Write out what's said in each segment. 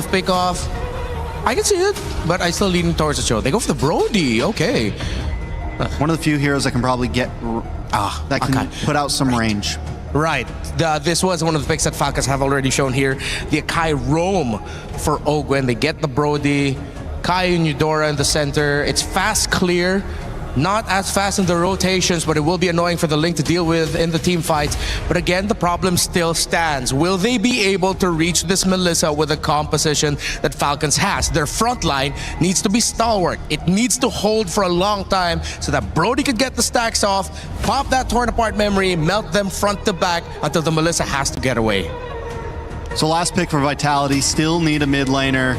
of pick-off. I can see it, but I still lean towards the show. They go for the Brody. Okay. One of the few heroes that can probably get that can put out some range. Right. This was one of the picks that Falcons have already shown here. The Akai roam for Ogwen. They get the Brody. Kai and Eudora in the center. It's fast clear. Not as fast in the rotations, but it will be annoying for the Link to deal with in the team fights. But again, the problem still stands. Will they be able to reach this Melissa with the composition that Falcons has? Their front line needs to be stalwart. It needs to hold for a long time so that Brody could get the stacks off, pop that torn apart memory, melt them front to back until the Melissa has to get away. So last pick for Vitality, still need a mid laner.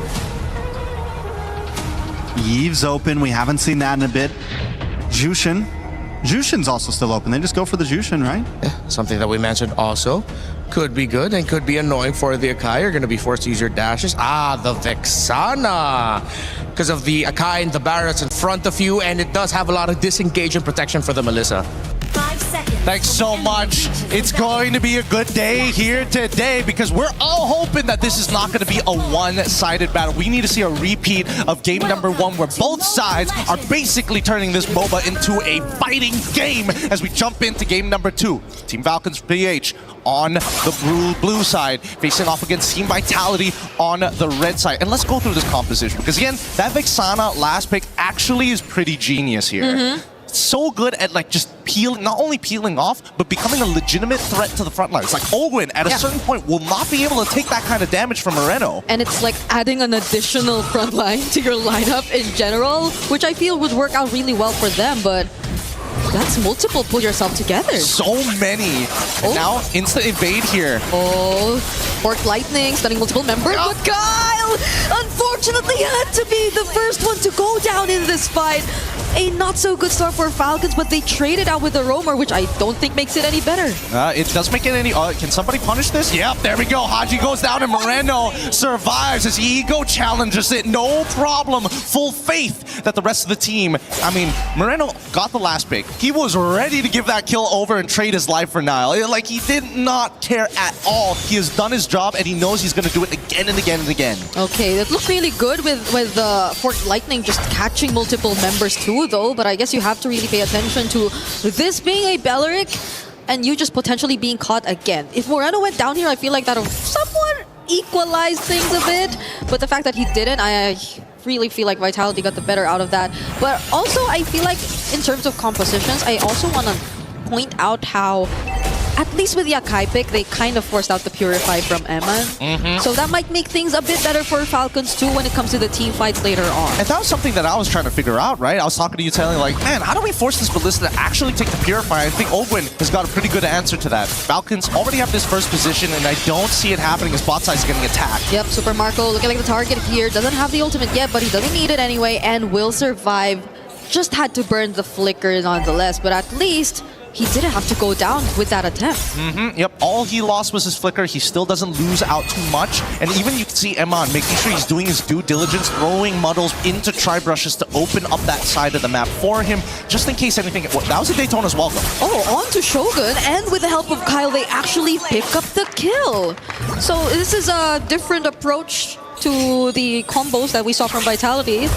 Eve's open, we haven't seen that in a bit. Jushin's also still open. They just go for the Jushin, right? Yeah, something that we mentioned also. Could be good and could be annoying for the Akai. You're going to be forced to use your dashes. The Vexana. Because of the Akai and the Barretts in front of you, and it does have a lot of disengagement protection for the Melissa. 5 seconds. Thanks so much. It's going to be a good day here today because we're all hoping that this is not going to be a one-sided battle. We need to see a repeat of game number 1 where both sides are basically turning this MOBA into a fighting game as we jump into game number 2. Team Falcons PH on the blue side, facing off against Team Vitality on the red side. And let's go through this composition because again, that Vexana last pick actually is pretty genius here. So good at like just not only peeling off, but becoming a legitimate threat to the front lines. Like Ogwen at a certain point will not be able to take that kind of damage from Moreno. And it's like adding an additional front line to your lineup in general, which I feel would work out really well for them, but that's multiple. Pull yourself together. So many. And now instant evade here. Fork Lightning, stunning multiple members, but Kyle unfortunately had to be the first one to go down in this fight. A not so good start for Falcons, but they traded out with the Roamer, which I don't think makes it any better. It does make it any... can somebody punish this? Yep, there we go. Haji goes down and Moreno survives as Ego challenges it. No problem. Full faith that the rest of the team... I mean, Moreno got the last pick. He was ready to give that kill over and trade his life for Nile. Like, he did not care at all. He has done his job, and he knows he's going to do it again and again and again. Okay, that looked really good with Fork Lightning just catching multiple members too, though, but I guess you have to really pay attention to this being a Belleric and you just potentially being caught again. If Moreno went down here, I feel like that would somewhat equalize things a bit, but the fact that he didn't, I really feel like Vitality got the better out of that. But also, I feel like in terms of compositions, I also want to point out how at least with the Akai pick, they kind of forced out the Purify from Emma. So that might make things a bit better for Falcons too when it comes to the team fights later on. And that was something that I was trying to figure out, right? I was talking to you telling like, man, how do we force this Ballista to actually take the Purify? I think Ogwen has got a pretty good answer to that. Falcons already have this first position and I don't see it happening as bot side is getting attacked. Yep, Super Marco looking like the target here. Doesn't have the ultimate yet, but he doesn't need it anyway and will survive. Just had to burn the flicker nonetheless, but at least he didn't have to go down with that attempt. Yep, all he lost was his flicker. He still doesn't lose out too much. And even you can see Emon making sure he's doing his due diligence, throwing muddles into tri-brushes to open up that side of the map for him, just in case anything... Well, that was a Daytona's welcome. On to Shogun, and with the help of Kyle, they actually pick up the kill. So this is a different approach to the combos that we saw from Vitality.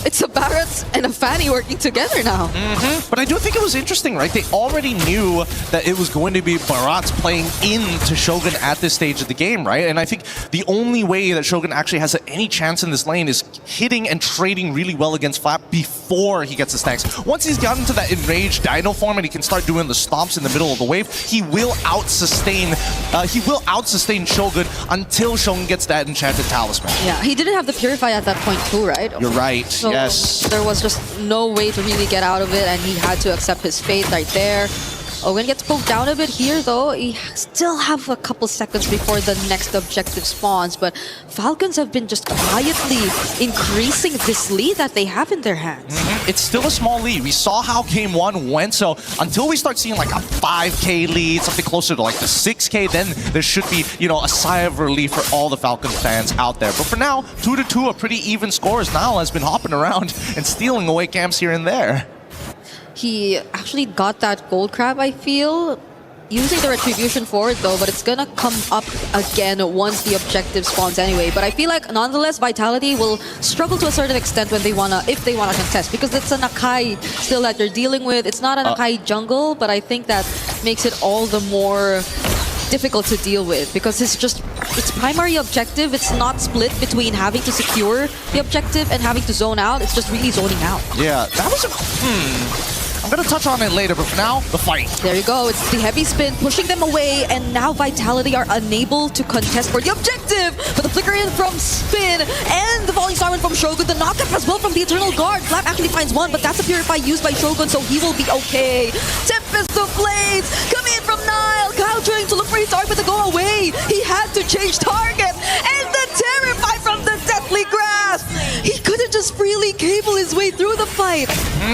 It's a Barretts and a Fanny working together now. But I do think it was interesting, right? They already knew that it was going to be Barretts playing into Shogun at this stage of the game, right? And I think the only way that Shogun actually has any chance in this lane is hitting and trading really well against Flap before he gets the stacks. Once he's gotten to that enraged Dino form and he can start doing the stomps in the middle of the wave, he will out-sustain Shogun until Shogun gets that enchanted talisman. Yeah, he didn't have the Purify at that point too, right? You're right. So yes. There was just no way to really get out of it, and he had to accept his fate right there. Owen gets pulled down a bit here, though. He still have a couple seconds before the next objective spawns, but Falcons have been just quietly increasing this lead that they have in their hands. It's still a small lead. We saw how game 1 went, so until we start seeing like a 5K lead, something closer to like the 6K, then there should be, you know, a sigh of relief for all the Falcons fans out there. But for now, 2-2, a pretty even score as Nile has been hopping around and stealing away camps here and there. He actually got that gold crab, I feel. using the Retribution for it though, but it's gonna come up again once the objective spawns anyway. But I feel like nonetheless Vitality will struggle to a certain extent when if they wanna contest, because it's an Akai still that you're dealing with. It's not an Akai jungle, but I think that makes it all the more difficult to deal with, because its primary objective, it's not split between having to secure the objective and having to zone out. It's just really zoning out. Yeah, that was I'm gonna touch on it later, but for now, the fight. There you go. It's the heavy spin pushing them away, and now Vitality are unable to contest for the objective. But the flicker in from Spin and the falling star one from Shogun. The knockup as well from the Eternal Guard. Flap actually finds one, but that's a Purify used by Shogun, so he will be okay. Tempest of Blades come in from Nile. Kyle trying to look for his target to go away. He had to change target, and the Terrify from the Deathly Grasp. He couldn't just freely cable his way through the fight.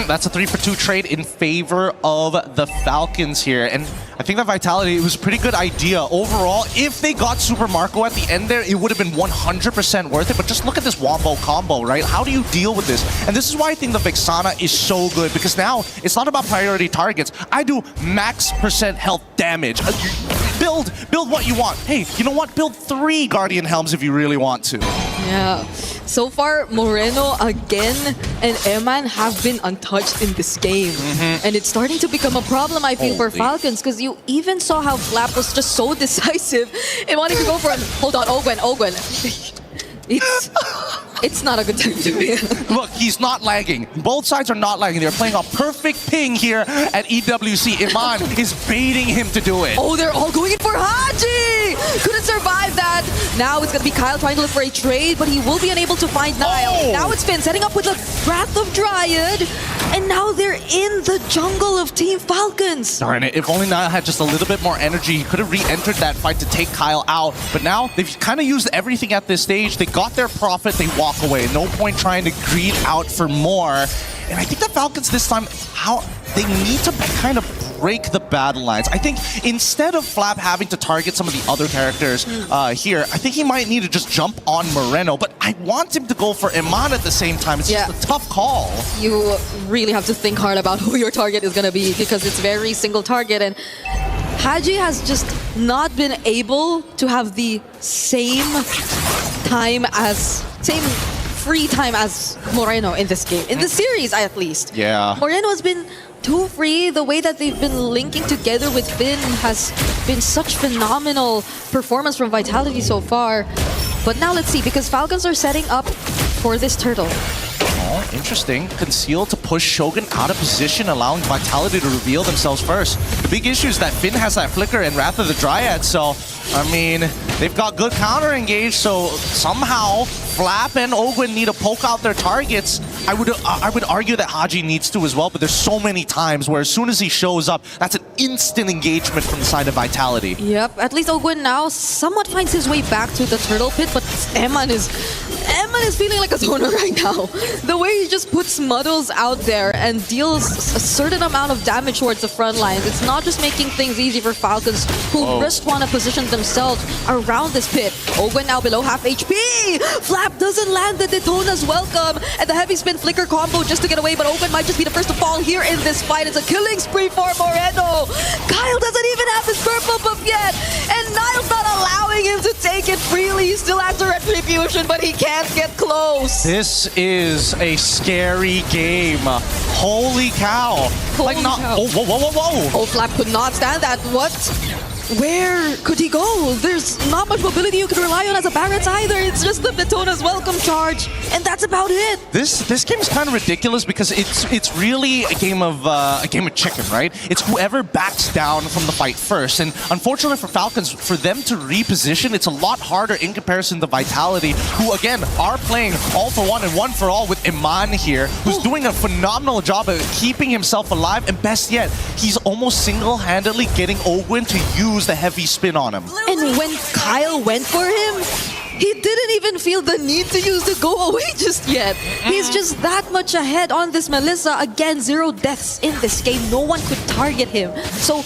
That's a 3-for-2 trade in favor of the Falcons here. And I think that Vitality, it was a pretty good idea. Overall, if they got Super Marco at the end there, it would have been 100% worth it. But just look at this Wombo combo, right? How do you deal with this? And this is why I think the Vexana is so good, because now it's not about priority targets. I do max % health damage. Build what you want. Hey, you know what? Build 3 Guardian Helms if you really want to. Yeah. So far, Moreno again and Eman have been untouched in this game. And it's starting to become a problem, I feel, for Falcons, because you even saw how Flap was just so decisive in wanting to go for him. Hold on, Ogwen. It's not a good time to be. Look, he's not lagging. Both sides are not lagging. They're playing a perfect ping here at EWC. Iman is baiting him to do it. Oh, they're all going in for Haji! Couldn't survive that. Now it's going to be Kyle trying to look for a trade, but he will be unable to find Nile. Oh. Now it's Finn setting up with the Wrath of Dryad. And now they're in the jungle of Team Falcons. Darn it, if only Nile had just a little bit more energy, he could have re-entered that fight to take Kyle out. But now, they've kind of used everything at this stage. They got their profit, they walk away. No point trying to greed out for more. And I think the Falcons this time, they need to kind of break the battle lines. I think instead of Flap having to target some of the other characters here, I think he might need to just jump on Moreno, but I want him to go for Iman at the same time. It's just a tough call. You really have to think hard about who your target is going to be, because it's very single target, and Haji has just not been able to have the same free time as Moreno in this game. In the series, at least. Yeah. Moreno has been too free. The way that they've been linking together with Finn has been such phenomenal performance from Vitality so far. But now let's see, because Falcons are setting up for this turtle. Oh, interesting. Conceal to push Shogun out of position, allowing Vitality to reveal themselves first. The big issue is that Finn has that flicker and Wrath of the Dryad, so, I mean, they've got good counter engage, so somehow Flap and Ogwen need to poke out their targets. I would argue that Haji needs to as well, but there's so many times where as soon as he shows up, that's an instant engagement from the side of Vitality. Yep, at least Ogwen now somewhat finds his way back to the turtle pit, but Eman is feeling like a zoner right now. The way he just puts Muddles out there and deals a certain amount of damage towards the front lines, it's not just making things easy for Falcons, who just want to position themselves around this pit. Ogwen now below half HP! Flap doesn't land the Daytona's welcome, and the heavy spin flicker combo just to get away, but Ogwen might just be the first to fall here in this fight. It's a killing spree for Moreno! Kyle doesn't even have his purple buff yet, and Nile's not allowing him to take it freely. He still has the Retribution, but he can't get close. This is a scary game. Holy cow. Holy cow. Oh, whoa. Oh, Flap could not stand that. What? Where could he go? There's not much mobility you can rely on as a Barret's either. It's just the Daytona's welcome charge, and that's about it. This game is kind of ridiculous because it's really a game of chicken, right? It's whoever backs down from the fight first, and unfortunately for Falcons, for them to reposition, it's a lot harder in comparison to Vitality, who again are playing all for one and one for all with Iman here, who's doing a phenomenal job of keeping himself alive, and best yet, he's almost single-handedly getting Ogwen to use the heavy spin on him. And when Kyle went for him, he didn't even feel the need to use the go away just yet. He's just that much ahead on this Melissa. Again, 0 deaths in this game. No one could target him. So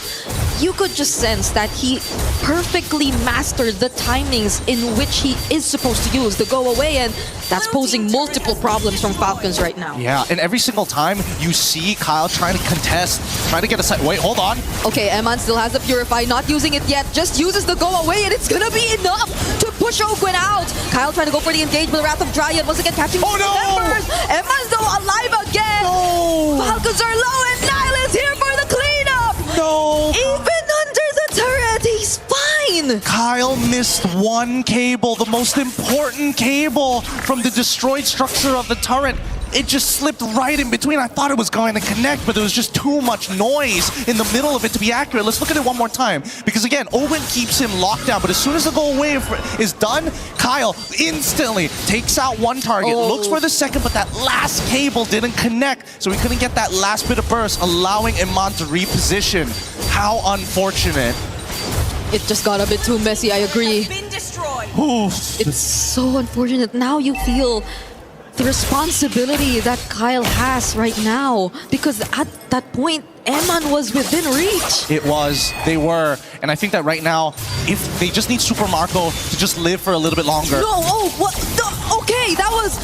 you could just sense that he perfectly mastered the timings in which he is supposed to use the go away, and that's posing multiple problems from Falcons right now. Yeah, and every single time you see Kyle trying to contest, trying to get a side. Wait, hold on. Okay, Eman still has the Purify, not using it yet, just uses the go away, and it's gonna be enough to push Ogwen out. Kyle trying to go for the engage, but the Wrath of Dryad once again catching members. Eman's though alive again. No. Falcons are low, and Nile is here for the cleanup. No. Even under the turret, he's fine. Kyle missed one cable, the most important cable from the destroyed structure of the turret. It just slipped right in between. I thought it was going to connect, but there was just too much noise in the middle of it to be accurate. Let's look at it one more time. Because again, Owen keeps him locked down, but as soon as the go away is done, Kyle instantly takes out one target, looks for the second, but that last cable didn't connect, so he couldn't get that last bit of burst, allowing Iman to reposition. How unfortunate. It just got a bit too messy, I agree. Oof. It's so unfortunate. Now you feel the responsibility that Kyle has right now, because at that point, Eman was within reach. It was. They were. And I think that right now, if they just need Super Marco to just live for a little bit longer. No, what? Okay, that was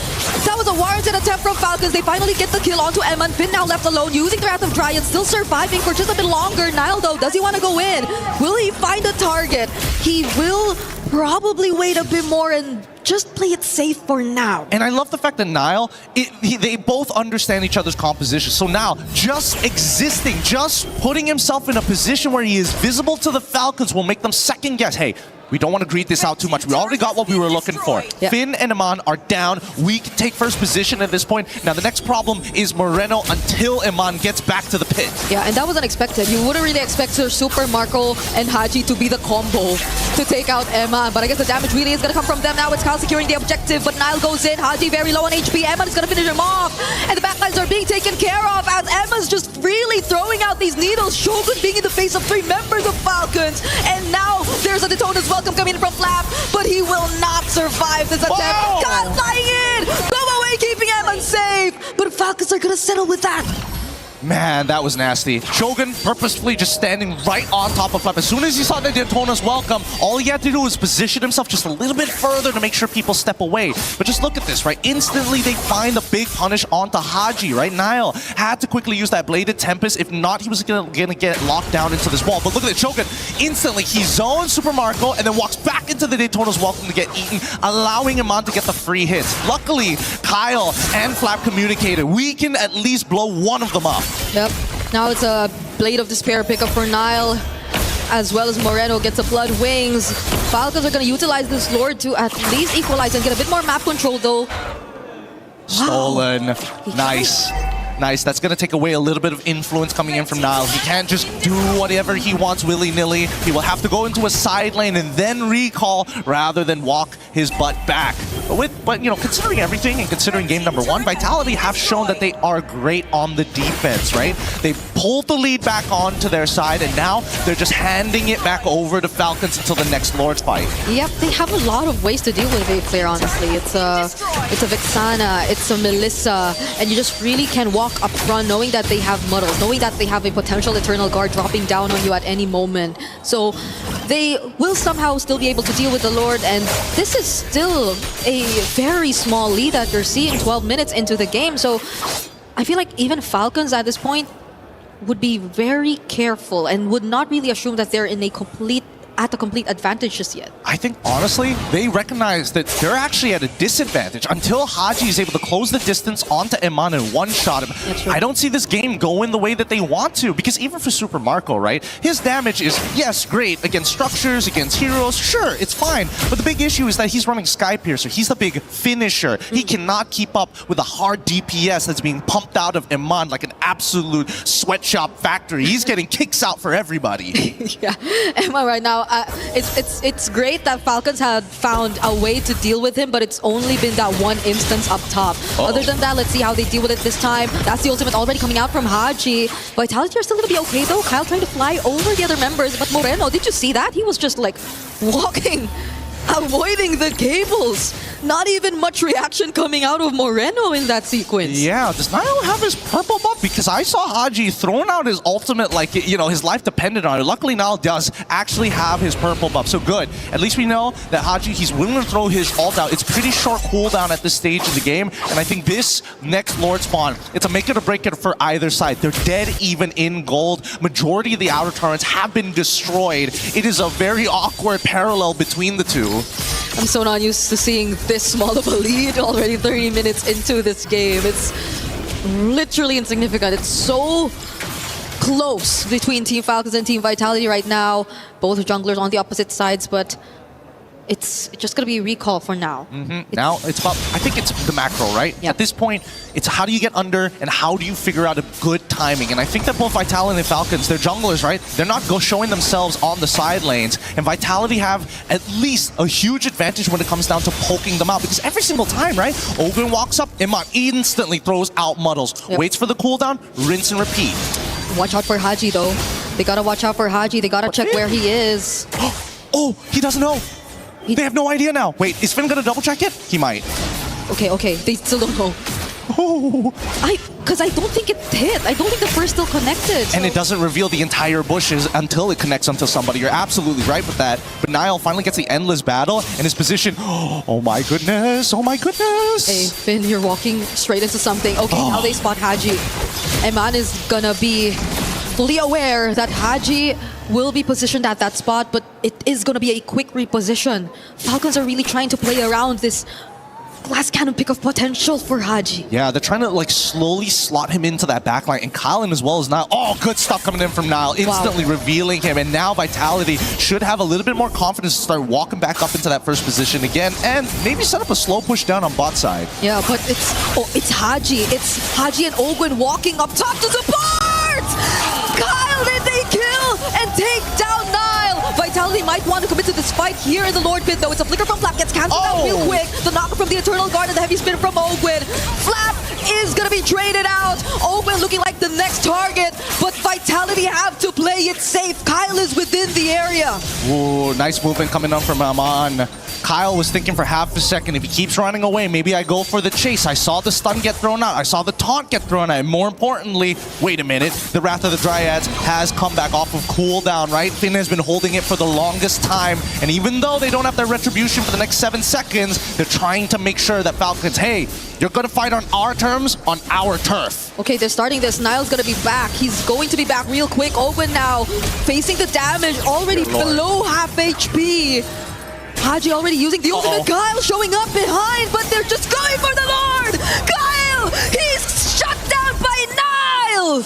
a warranted attempt from Falcons. They finally get the kill onto Eman. Finn now left alone, using the Wrath of Dryad, still surviving for just a bit longer. Nile, though, does he want to go in? Will he find a target? He will probably wait a bit more and just play it safe for now. And I love the fact that Nile, they both understand each other's composition. So now, just existing, just putting himself in a position where he is visible to the Falcons will make them second guess. Hey, we don't want to greet this out too much. We already got what we were looking for. Yeah. Finn and Iman are down. We can take first position at this point. Now, the next problem is Moreno until Iman gets back to the pit. Yeah, and that was unexpected. You wouldn't really expect Sir Super Marco and Haji to be the combo to take out Eman, but I guess the damage really is going to come from them now. It's Kyle securing the objective, but Nile goes in. Haji very low on HP. Eman is going to finish him off, and the backlines are being taken care of as Emma's just really throwing out these needles. Shogun being in the face of 3 members of Falcons, and now there's a Detona's welcome coming in from Flap, but he will not survive this attempt. Whoa! Kyle flying in! Go away, keeping Eman safe, but Falcons are going to settle with that. Man, that was nasty. Shogun purposefully just standing right on top of Flap. As soon as he saw the Detona's welcome, all he had to do was position himself just a little bit further to make sure people step away. But just look at this, right? Instantly, they find a big punish onto Haji, right? Nile had to quickly use that Bladed Tempest. If not, he was gonna get locked down into this wall. But look at it, Shogun. Instantly, he zones Super Marco and then walks back into the Detona's welcome to get eaten, allowing Iman to get the free hits. Luckily, Kyle and Flap communicated. We can at least blow one of them up. Yep. Now it's a Blade of Despair pickup for Nile, as well as Moreno gets a Blood Wings. Falcons are going to utilize this Lord to at least equalize and get a bit more map control, though. Stolen. Wow. Nice. Nice. That's going to take away a little bit of influence coming in from Nile. He can't just do whatever he wants willy-nilly. He will have to go into a side lane and then recall rather than walk his butt back. But you know, considering everything and considering game number 1, Vitality have shown that they are great on the defense, right? They pulled the lead back onto their side, and now they're just handing it back over to Falcons until the next Lord fight. Yep, they have a lot of ways to deal with a player, honestly. It's a Vexana, it's a Melissa, and you just really can walk up front knowing that they have muddles, knowing that they have a potential Eternal Guard dropping down on you at any moment. So they will somehow still be able to deal with the Lord, and this is still a very small lead that you're seeing 12 minutes into the game. So I feel like even Falcons at this point would be very careful and would not really assume that they're in a complete advantage just yet. I think, honestly, they recognize that they're actually at a disadvantage until Haji is able to close the distance onto Iman and one-shot him. I don't see this game going the way that they want to, because even for Super Marco, right, his damage is, yes, great, against structures, against heroes, sure, it's fine, but the big issue is that he's running Sky Piercer. He's the big finisher. He cannot keep up with the hard DPS that's being pumped out of Iman like an absolute sweatshop factory. He's getting kicks out for everybody. Yeah, Iman right now, it's great that Falcons had found a way to deal with him, but it's only been that one instance up top. Other than that, let's see how they deal with it this time. That's the ultimate already coming out from Haji. Vitality are still going to be okay, though. Kyle trying to fly over the other members, but Moreno, did you see that? He was just like walking avoiding the cables. Not even much reaction coming out of Moreno in that sequence. Yeah, does Niall have his purple buff? Because I saw Haji throwing out his ultimate like, you know, his life depended on it. Luckily, Niall does actually have his purple buff, so good. At least we know that Haji, he's willing to throw his ult out. It's pretty short cooldown at this stage of the game, and I think this next Lord spawn, it's a make it or break it for either side. They're dead even in gold. Majority of the outer turrets have been destroyed. It is a very awkward parallel between the two. I'm so not used to seeing this small of a lead already 30 minutes into this game. It's literally insignificant. It's so close between Team Falcons and Team Vitality right now. Both junglers on the opposite sides, but it's just going to be a recall for now. Now it's about, I think it's the macro, right? Yep. At this point, it's how do you get under and how do you figure out a good timing? And I think that both Vitality and Falcons, they're junglers, right? They're not showing themselves on the side lanes. And Vitality have at least a huge advantage when it comes down to poking them out. Because every single time, right? Ogren walks up, Iman instantly throws out Muddles. Yep. Waits for the cooldown, rinse and repeat. Watch out for Haji though. They gotta watch out for Haji. They gotta check where he is. Oh, he doesn't know. They have no idea now. Wait, is Finn gonna double check it? He might. Okay, they still don't know. Oh. Because I don't think it hit. I don't think the first still connected. And it doesn't reveal the entire bushes until it connects onto somebody. You're absolutely right with that. But Niall finally gets the endless battle and his position. Oh my goodness. Oh my goodness. Hey, Finn, you're walking straight into something. Okay, now they spot Haji. Eman is gonna be fully aware that Haji will be positioned at that spot, but it is gonna be a quick reposition. Falcons are really trying to play around this glass cannon pick of potential for Haji. Yeah, they're trying to like slowly slot him into that backline, and Kylan as well as Niall. Oh, good stuff coming in from Niall, instantly revealing him, and now Vitality should have a little bit more confidence to start walking back up into that first position again, and maybe set up a slow push down on bot side. Yeah, but it's Haji. It's Haji and Ogwen walking up top to support! Kyle, did they kill and take down Niall? Vitality might want to commit to this fight here in the Lord pit, though. It's a flicker from Flap, gets cancelled out real quick. The knocker from the Eternal Guard and the heavy spin from Ogwen. Flap is going to be traded out. Ogwen looking like the next target, but Vitality have to play it safe. Kyle is within the area. Ooh, nice movement coming on from Aman. Kyle was thinking for half a second, if he keeps running away, maybe I go for the chase. I saw the stun get thrown out. I saw the taunt get thrown out. And more importantly, wait a minute, the Wrath of the Dryads has come back off of cooldown, right? Finn has been holding it for the longest time. And even though they don't have their retribution for the next 7 seconds, they're trying to make sure that Falcons, hey, you're going to fight on our terms, on our turf. Okay, they're starting this. Niall's going to be back. He's going to be back real quick. Ogwen now facing the damage, already below half HP. Haji already using the ultimate. Kyle showing up behind, but they're just going for the Lord! Kyle! He's shut down by Niall!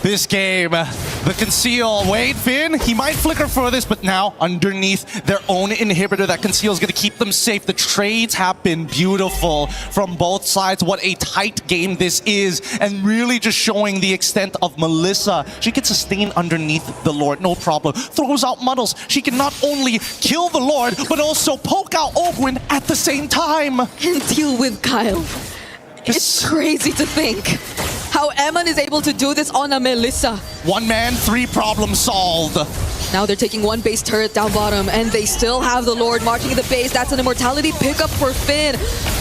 This game, the conceal. Wait, Finn, he might flicker for this, but now underneath their own inhibitor, that conceal is going to keep them safe. The trades have been beautiful from both sides. What a tight game this is, and really just showing the extent of Melissa. She can sustain underneath the Lord, no problem. Throws out Muddles. She can not only kill the Lord, but also poke out Ogwen at the same time. And deal with Kyle. It's crazy to think how Eman is able to do this on a Melissa. One man, 3 problems solved. Now they're taking one base turret down bottom, and they still have the Lord marching in the base. That's an immortality pickup for Finn.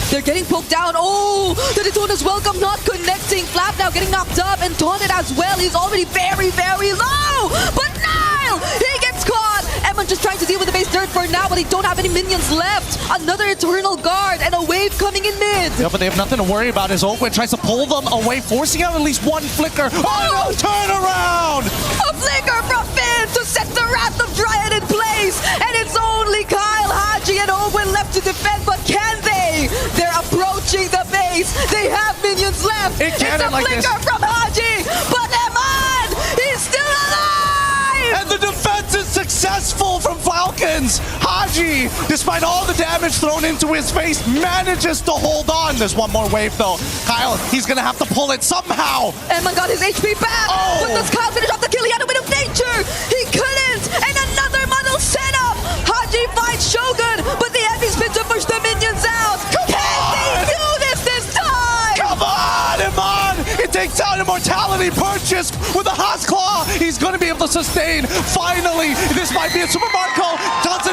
They're getting poked down. Oh, the Daytona's welcome not connecting. Flap now getting knocked up and taunted as well. He's already very, very low. But Niall, he gets caught. Eman just trying to deal with the base turret for now, but they don't have any minions left. Another Eternal Guard and a wave coming in mid. Yeah, but they have nothing to worry about as Ogwen tries to pull them away, forcing out at least one flicker. Oh, no, turn around! A flicker from Finn to set the Wrath of Dryad in place, and it's only Kyle, Haji, and Ogwen left to defend, but can they? They're approaching the base. They have minions left. It can't end like this. It's a flicker from Haji, but Eman, he's still alive! And the defense is successful from Falcons. Haji, despite all the damage thrown into his face, manages to hold on. There's one more wave though. Kyle, he's gonna have to pull it somehow. Eman got his HP back, but does Kyle finish off the kill? He had a bit of nature. He couldn't, and another Muddle setup. Haji fights Shogun, but the heavy spin to push the minions out. Can they do this time? Come on, Iman! It takes out immortality purchased with a Haas Claw. He's going to be able to sustain. Finally, this might be a Super Marco. Does